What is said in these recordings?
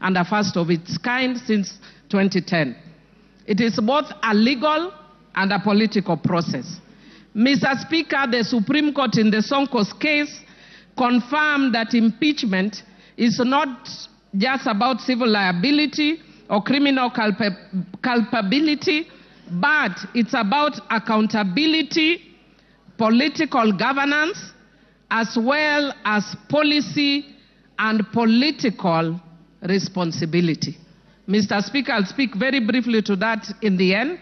and a first of its kind since 2010. It is both a legal and a political process. Mr. Speaker, the Supreme Court in the Sonko's case confirmed that impeachment is not just about civil liability or criminal culpability, but it's about accountability, political governance, as well as policy and political responsibility. Mr. Speaker, I'll speak very briefly to that in the end,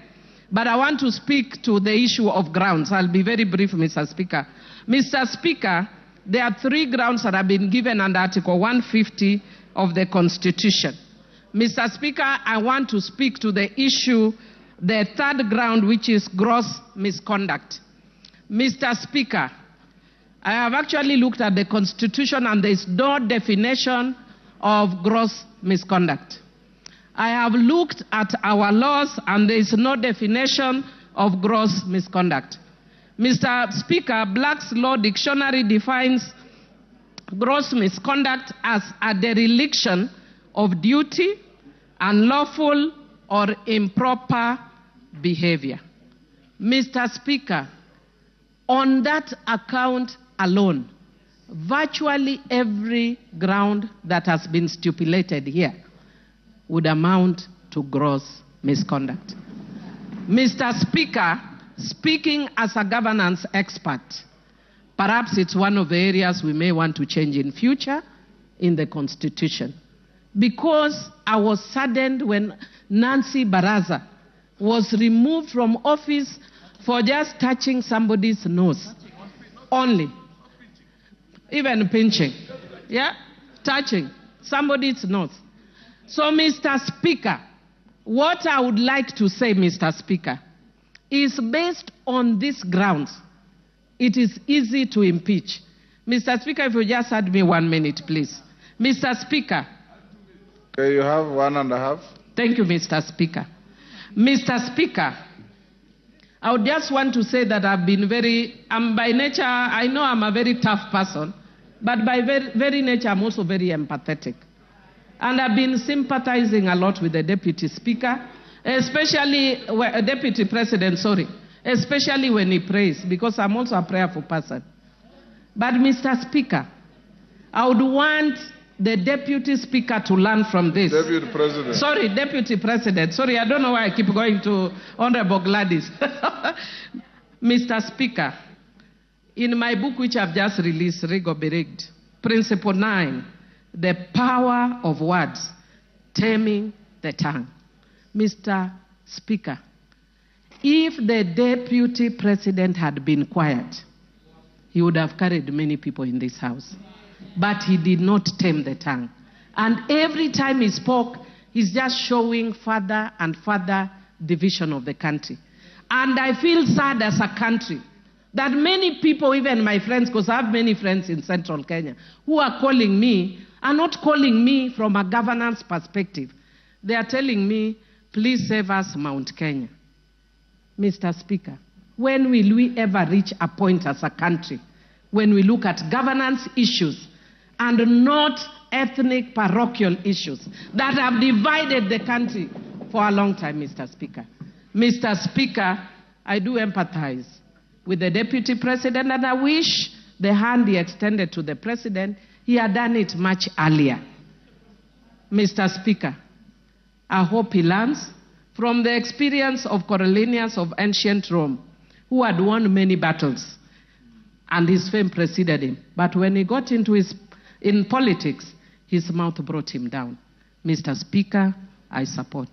but I want to speak to the issue of grounds. I'll be very brief, Mr. Speaker. Mr. Speaker, there are 3 grounds that have been given under Article 150 of the Constitution. Mr. Speaker, I want to speak to the issue, the 3rd ground, which is gross misconduct. Mr. Speaker, I have actually looked at the Constitution and there is no definition of gross misconduct. I have looked at our laws and there is no definition of gross misconduct. Mr. Speaker, Black's Law Dictionary defines gross misconduct as a dereliction of duty, unlawful or improper behavior. Mr. Speaker, on that account alone, virtually every ground that has been stipulated here would amount to gross misconduct. Mr. Speaker, speaking as a governance expert, perhaps it's one of the areas we may want to change in future in the Constitution. Because I was saddened when Nancy Baraza was removed from office for just touching somebody's nose. Only. Even pinching. Yeah? Touching somebody's nose. So, Mr. Speaker, what I would like to say, Mr. Speaker, is based on these grounds, it is easy to impeach. Mr. Speaker, if you just had me 1 minute, please. Mr. Speaker. Okay, you have 1.5. Thank you, Mr. Speaker. Mr. Speaker, I would just want to say that I've been by nature, I know I'm a very tough person, but by very nature, I'm also very empathetic. And I've been sympathizing a lot with the Deputy Speaker, especially, Deputy President, sorry, especially when he prays, because I'm also a prayerful person. But Mr. Speaker, I would want the Deputy Speaker to learn from this. Deputy President. Sorry, Deputy President. Sorry, I don't know why I keep going to Honorable Gladys. Mr. Speaker, in my book which I've just released, Rig or Be Rigged, Principle 9, the power of words, taming the tongue. Mr. Speaker, if the Deputy President had been quiet, he would have carried many people in this house. But he did not tame the tongue. And every time he spoke, he's just showing further and further division of the country. And I feel sad as a country that many people, even my friends, because I have many friends in central Kenya, who are calling me, are not calling me from a governance perspective. They are telling me, please save us Mount Kenya. Mr. Speaker, when will we ever reach a point as a country when we look at governance issues and not ethnic parochial issues that have divided the country for a long time, Mr. Speaker? Mr. Speaker, I do empathize with the Deputy President, and I wish the hand he extended to the President, he had done it much earlier. Mr. Speaker, I hope he learns from the experience of Coriolanus of ancient Rome, who had won many battles, and his fame preceded him. But when he got in politics, his mouth brought him down. Mr. Speaker, I support.